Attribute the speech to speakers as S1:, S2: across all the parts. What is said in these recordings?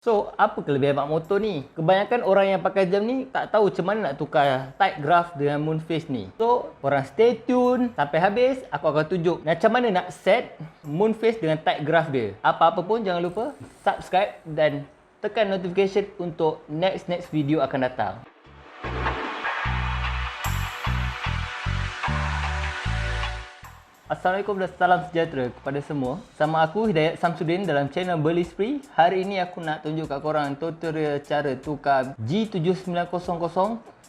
S1: So, apa kelebihan mak motor ni? Kebanyakan orang yang pakai jam ni tak tahu macam mana nak tukar tight graph dengan moon phase ni. So, korang stay tune sampai habis. Aku akan tunjuk macam mana nak set moon phase dengan tight graph dia. Apa-apa pun jangan lupa subscribe dan tekan notification untuk next video akan datang. Assalamualaikum dan salam sejahtera kepada semua. Sama aku Hidayat Samsudin dalam channel Beli Spree. Hari ini aku nak tunjuk kat korang tutorial cara tukar G7900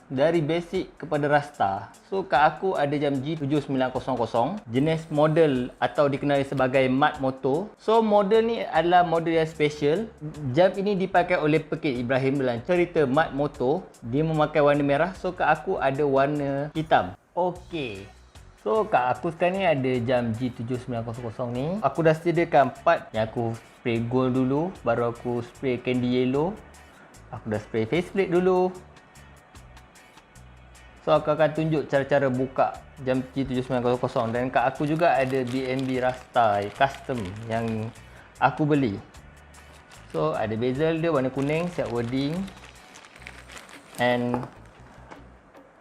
S1: dari basic kepada rasta. So kat aku ada jam G7900 jenis model atau dikenali sebagai mat motor. So model ni adalah model yang special. Jam ini dipakai oleh Pekit Ibrahim dalam cerita mat motor. Dia memakai warna merah. So kat aku ada warna hitam. Okey. So kat aku sekarang ni ada jam G7900 ni. Aku dah sediakan part yang aku spray gold dulu, baru aku spray candy yellow. Aku dah spray faceplate dulu. So aku akan tunjuk cara-cara buka jam G7900 dan kat aku juga ada BNB Rasta custom yang aku beli. So ada bezel dia warna kuning, siap wording. And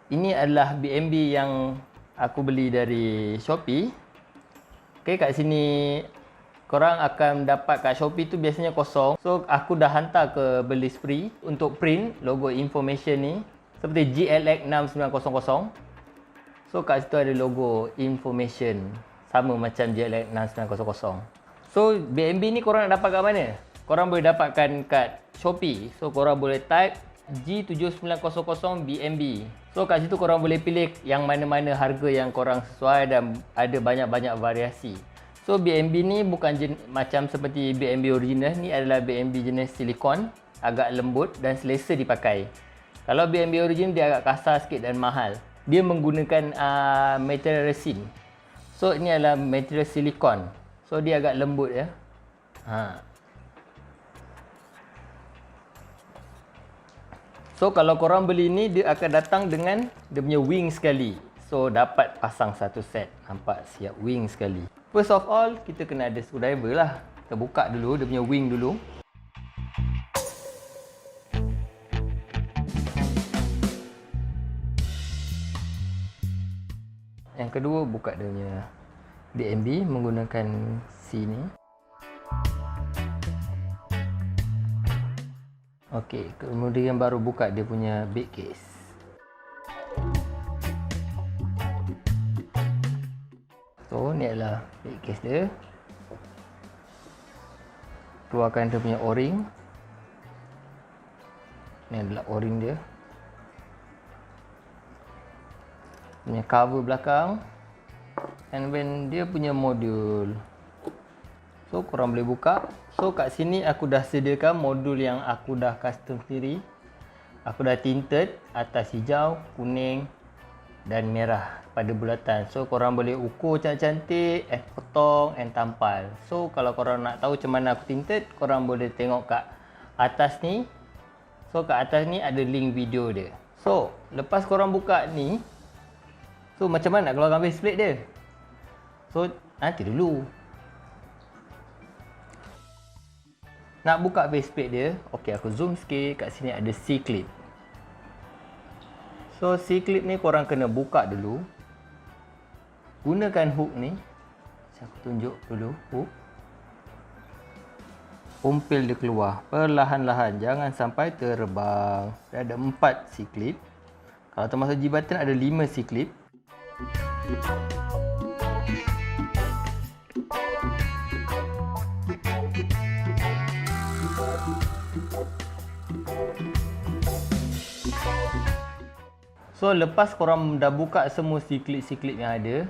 S1: ini adalah BNB yang aku beli dari Shopee. Okay, kat sini korang akan dapat kat Shopee tu biasanya kosong. So aku dah hantar ke Beli Spree untuk print logo information ni seperti GLX 6900. So kat situ ada logo information sama macam GLX 6900. So BNB ni korang nak dapat kat mana? Korang boleh dapatkan kat Shopee. So korang boleh type G7900 BNB. So kat situ korang boleh pilih yang mana-mana harga yang korang sesuai dan ada banyak-banyak variasi. So BNB ni bukan macam seperti BNB original. Ni adalah BNB jenis silikon, agak lembut dan selesa dipakai. Kalau BNB original dia agak kasar sikit dan mahal. Dia menggunakan material resin. So ini adalah material silikon. So dia agak lembut ya. So kalau korang beli ni, dia akan datang dengan dia punya wing sekali. So dapat pasang satu set. Nampak siap wing sekali. First of all, kita kena ada screwdriver lah. Kita buka dulu dia punya wing dulu. Yang kedua, buka dia punya BNB menggunakan C ni. Okey, kemudian baru buka dia punya big case. So, ni adalah big case dia. Keluarkan dia punya o-ring. Ni adalah o-ring dia. Punya cover belakang. And then dia punya modul. So korang boleh buka. So kat sini aku dah sediakan modul yang aku dah custom sendiri. Aku dah tinted atas hijau, kuning dan merah pada bulatan. So korang boleh ukur cantik-cantik, potong and tampal. So kalau korang nak tahu macam mana aku tinted, korang boleh tengok kat atas ni. So kat atas ni ada link video dia. So lepas korang buka ni, so macam mana nak keluarkan faceplate dia? So nanti dulu. Nak buka faceplate dia, okey aku zoom sikit. Kat sini ada C-clip. So C-clip ni korang kena buka dulu. Gunakan hook ni. Aku tunjuk dulu hook. Umpil dia keluar perlahan-lahan, jangan sampai terbang. Dia ada 4 C-clip. Kalau termasuk G-button ada 5 C-clip. So lepas korang dah buka semua C-clip yang ada,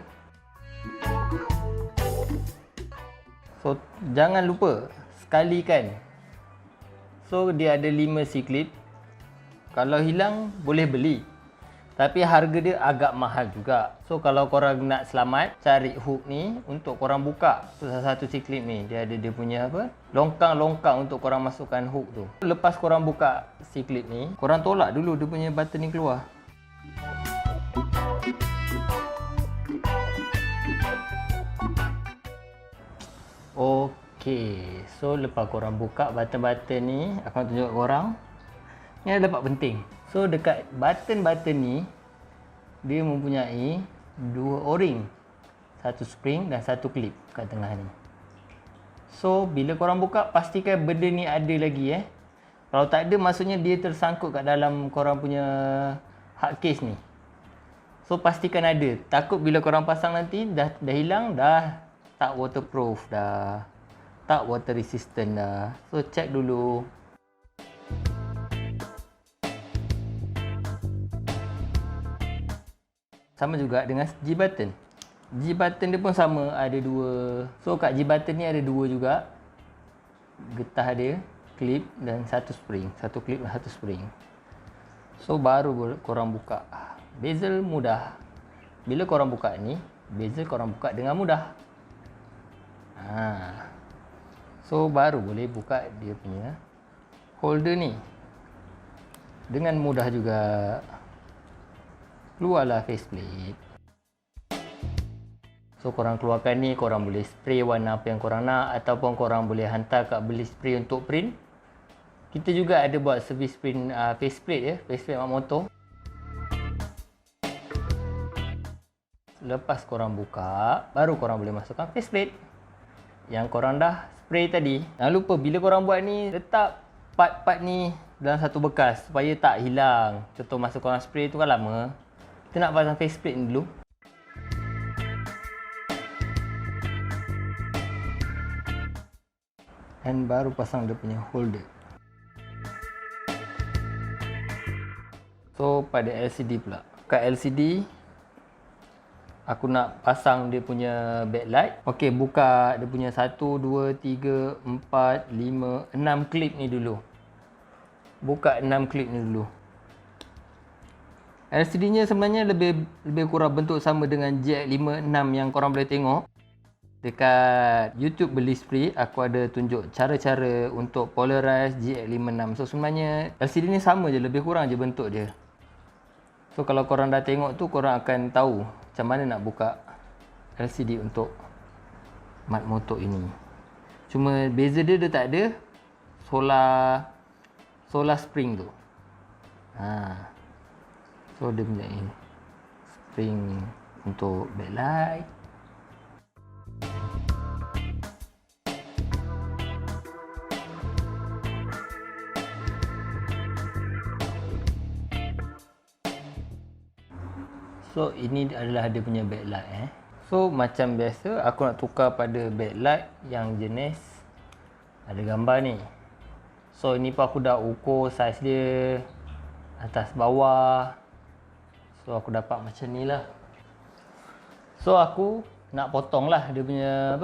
S1: so jangan lupa sekalikan. So dia ada 5 C-clip. Kalau hilang boleh beli, tapi harga dia agak mahal juga. So kalau korang nak selamat, cari hook ni untuk korang buka. So salah satu C-clip ni dia ada dia punya apa, longkang-longkang untuk korang masukkan hook tu. Lepas korang buka C-clip ni, korang tolak dulu dia punya button ni keluar. Okey, so lepas korang buka button-button ni, aku nak tunjuk korang. Ni ada part penting. So dekat button-button ni, dia mempunyai 2 O-ring. Satu spring dan satu clip kat tengah ni. So bila korang buka, pastikan benda ni ada lagi Kalau tak ada, maksudnya dia tersangkut kat dalam korang punya hard case ni. So pastikan ada. Takut bila korang pasang nanti dah hilang, dah tak waterproof dah. Tak water resistant dah. So check dulu. Sama juga dengan G button. G button dia pun sama, ada 2. So kat G button ni ada 2 juga. Getah dia, clip dan satu spring. Satu clip dan satu spring. So baru korang buka. Bezel mudah. Bila korang buka ni, bezel korang buka dengan mudah. So baru boleh buka dia punya holder ni dengan mudah juga. Keluarlah faceplate. So korang keluarkan ni, korang boleh spray warna apa yang korang nak, ataupun korang boleh hantar kat beli spray untuk print. Kita juga ada buat servis print faceplate faceplate mak motor. Lepas korang buka, baru korang boleh masukkan faceplate yang korang dah spray tadi. Jangan lupa bila korang buat ni, letak part-part ni dalam satu bekas supaya tak hilang. Contoh masa korang spray tu kan lama. Kita nak pasang faceplate ni dulu. Dan baru pasang dia punya holder. So pada LCD pula. Kat LCD, aku nak pasang dia punya backlight. Okey, buka dia punya 1, 2, 3, 4, 5, 6 klip ni dulu. Buka 6 klip ni dulu. LCD-nya sebenarnya lebih kurang bentuk sama dengan GX56 yang korang boleh tengok. Dekat YouTube Beli Spray, aku ada tunjuk cara-cara untuk polarize GX56. So sebenarnya LCD ni sama je, lebih kurang je bentuk dia. So kalau korang dah tengok tu, korang akan tahu macam mana nak buka LCD untuk mat motor ini. Cuma beza dia tak ada solar spring tu. So dia punya spring untuk backlight. So ini adalah dia punya backlight So macam biasa, aku nak tukar pada backlight yang jenis ada gambar ni. So ini pun aku dah ukur saiz dia atas bawah. So aku dapat macam ni lah. So aku nak potong lah dia punya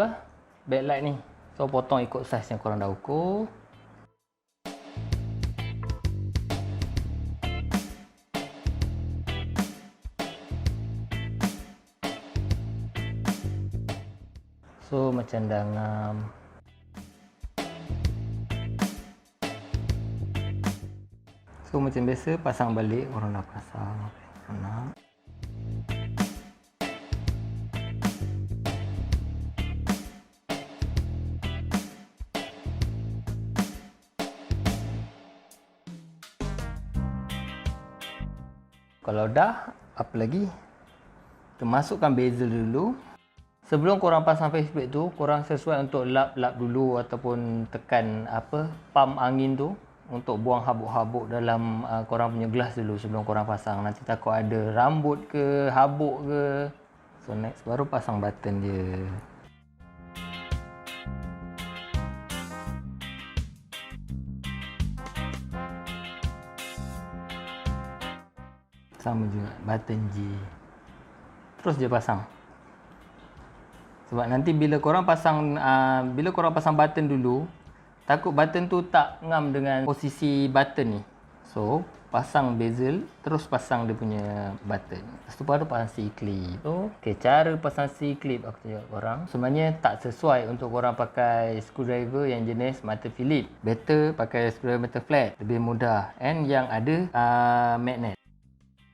S1: backlight ni. So potong ikut saiz yang korang dah ukur. So macam dah ngam. So macam biasa, pasang balik. Orang dah pasang nak. Kalau dah, apa lagi? Kita masukkan bezel dulu. Sebelum korang pasang faceplate tu, korang sesuai untuk lap-lap dulu ataupun tekan pump angin tu untuk buang habuk-habuk dalam korang punya gelas dulu sebelum korang pasang. Nanti takut ada rambut ke, habuk ke. So next baru pasang button dia. Sama juga button G. Terus je pasang. Sebab nanti bila korang pasang button dulu, takut button tu tak ngam dengan posisi button ni. So pasang bezel, terus pasang dia punya button. Lepas tu baru pasang C-clip. So cara pasang C-clip aku tunjuk korang. Sebenarnya tak sesuai untuk korang pakai screwdriver yang jenis mata Phillips. Better pakai screwdriver mata flat, lebih mudah. And yang ada magnet.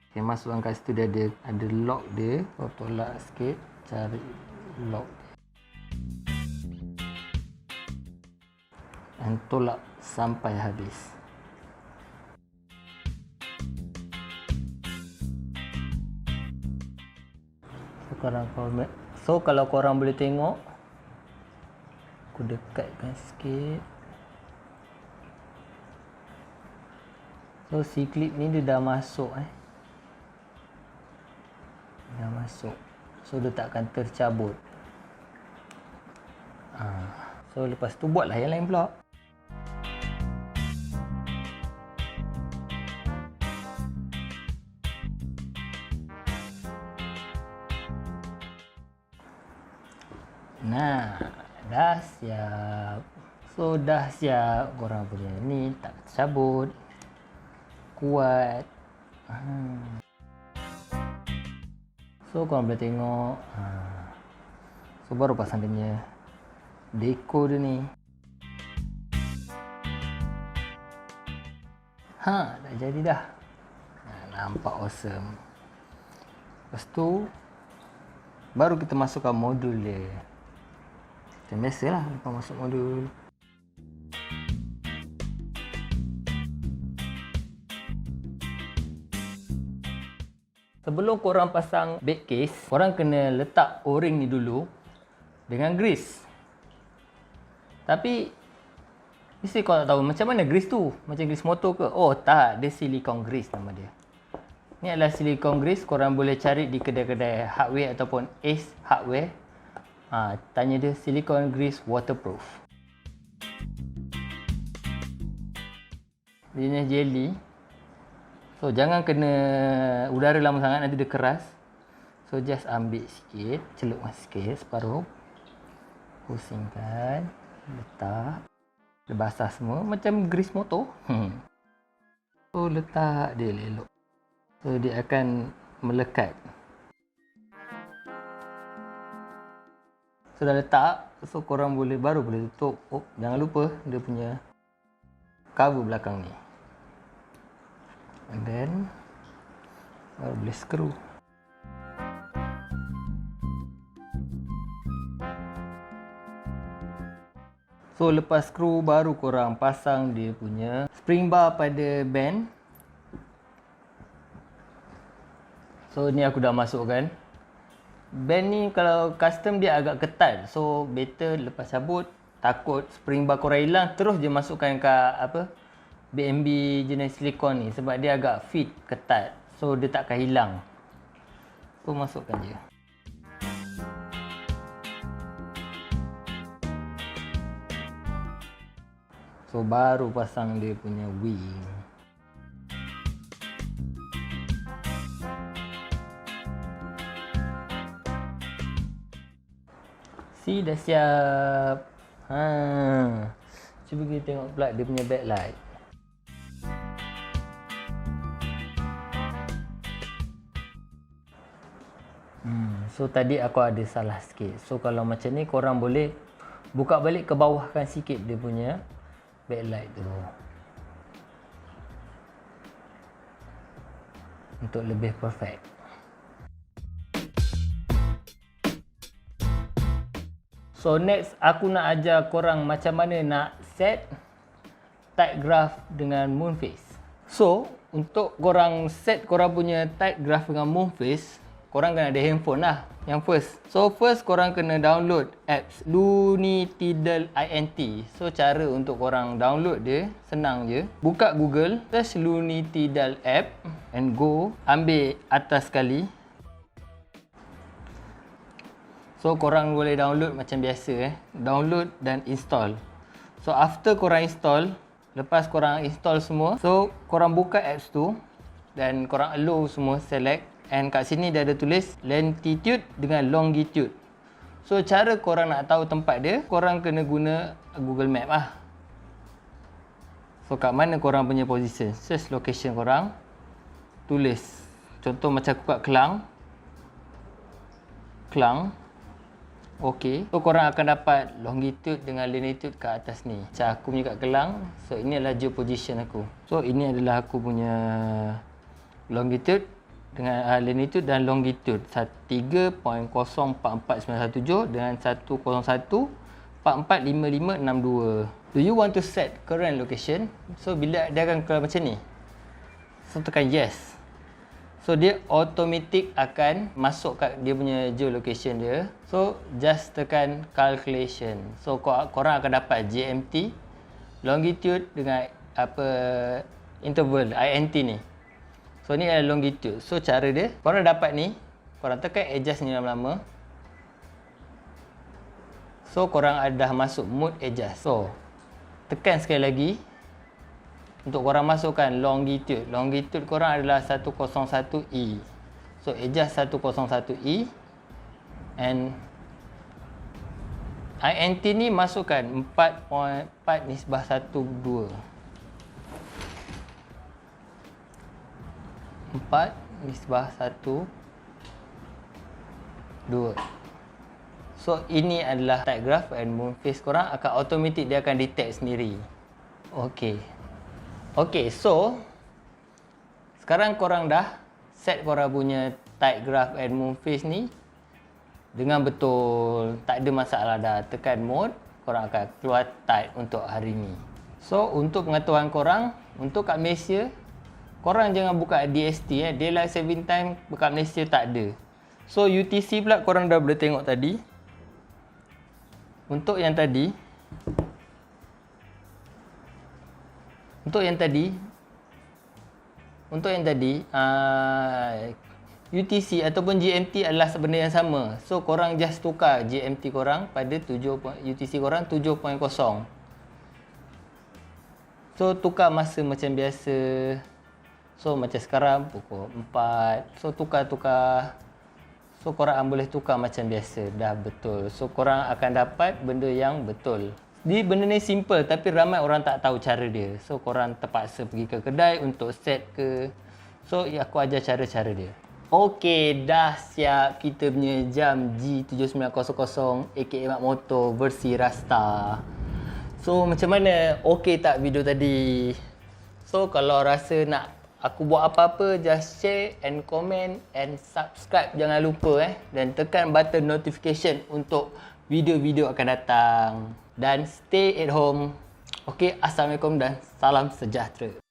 S1: Okay, masukkan kat situ dia ada lock dia. So tolak sikit, cari lock. dan tolak sampai habis. So kalau korang boleh tengok, aku dekatkan sikit. So si clip ni dia dah masuk dah masuk. So dia takkan tercabut. So lepas tu buatlah yang lain pula. Nah, dah siap. So dah siap korang punya ni, tak tercabut, kuat. So korang boleh tengok. So baru pasang dia punya dekor dia ni. Dah jadi dah. Nampak awesome. Lepas tu baru kita masukkan modul dia. Macam biasalah lepas masuk modul. Sebelum korang pasang back case, korang kena letak o-ring ni dulu dengan grease. Tapi mesti korang tak tahu macam mana grease tu. Macam grease motor ke? Oh tak, dia silicone grease nama dia. Ni adalah silicone grease. Korang boleh cari di kedai-kedai hardware ataupun Ace Hardware. Tanya dia silicone grease waterproof. Dia ni jelly. So jangan kena udara lama sangat, nanti dia keras. So just ambil sikit, celupkan sikit separuh. Pusingkan, letak. Dia basah semua macam grease motor. So letak dia elok. So dia akan melekat. So dah letak, so korang baru boleh tutup. Oh, jangan lupa dia punya cover belakang ni. And then baru boleh skru. So lepas skru baru korang pasang dia punya spring bar pada band. So ni aku dah masukkan. Band ni kalau custom dia agak ketat. So better lepas cabut, takut spring bar korang hilang, terus dia masukkan kat BMB jenis silikon ni sebab dia agak fit, ketat. So dia takkan hilang. So masukkan je. So baru pasang dia punya wing. Si dah siap. Cuba kita tengok pula dia punya backlight. So tadi aku ada salah sikit. So kalau macam ni korang boleh buka balik, ke bawahkan sikit dia punya backlight tu untuk lebih perfect. So next aku nak ajar korang macam mana nak set tight graph dengan moon phase. So untuk korang set korang punya tight graph dengan moon phase, korang kena ada handphone lah yang first. So first korang kena download apps Lunitidal INT. So cara untuk korang download dia senang je. Buka Google, search Lunitidal app and go, ambil atas sekali. So korang boleh download macam biasa download dan install. So after korang install, lepas korang install semua, so korang buka apps tu dan korang allow semua, select. And kat sini dia ada tulis latitude dengan longitude. So cara korang nak tahu tempat dia, korang kena guna Google Map lah. So kat mana korang punya position, search location korang, tulis. Contoh macam aku kat Klang. Okey. So korang akan dapat longitude dengan latitude kat atas ni. Macam aku punya kat Kelang. So ini adalah geoposition aku. So ini adalah aku punya longitude dengan latitude dan longitude 3.04497 dengan 101.445562. Do you want to set current location? So bila dia akan keluar macam ni, so tekan yes. So dia automatic akan masuk kat dia punya geolocation dia. So just tekan calculation. So korang akan dapat GMT, longitude dengan apa interval INT ni. So ni adalah longitude. So cara dia, korang dapat ni, korang tekan adjust ni lama-lama. So korang dah masuk mode adjust. So tekan sekali lagi untuk korang masukkan longitude. Longitude korang adalah 101E. So adjust 101E and INT ni masukkan 4.4/12. 4/12. So ini adalah tide graph and moon phase korang akan automatic dia akan detect sendiri. Okay, so sekarang korang dah set korang punya tide graph and moon phase ni dengan betul, tak ada masalah dah. Tekan mode, korang akan keluar tide untuk hari ni. So untuk pengetahuan korang, untuk kat Malaysia, korang jangan buka DST Daylight Saving Time kat Malaysia tak ada. So UTC pula korang dah boleh tengok tadi. Untuk yang tadi UTC ataupun GMT adalah benda yang sama. So korang just tukar GMT korang pada UTC korang 7.0. So tukar masa macam biasa. So macam sekarang pukul 4. So tukar-tukar. So korang boleh tukar macam biasa. Dah betul. So korang akan dapat benda yang betul. Jadi benda ni simple tapi ramai orang tak tahu cara dia. So korang terpaksa pergi ke kedai untuk set ke. So aku ajar cara-cara dia. Okey, dah siap kita punya jam G7900 aka Mak Motor versi Rasta. So macam mana? Okey tak video tadi? So kalau rasa nak aku buat apa-apa, just share and comment and subscribe. Jangan lupa dan tekan button notification untuk video-video akan datang. Dan stay at home. Okey, Assalamualaikum dan salam sejahtera.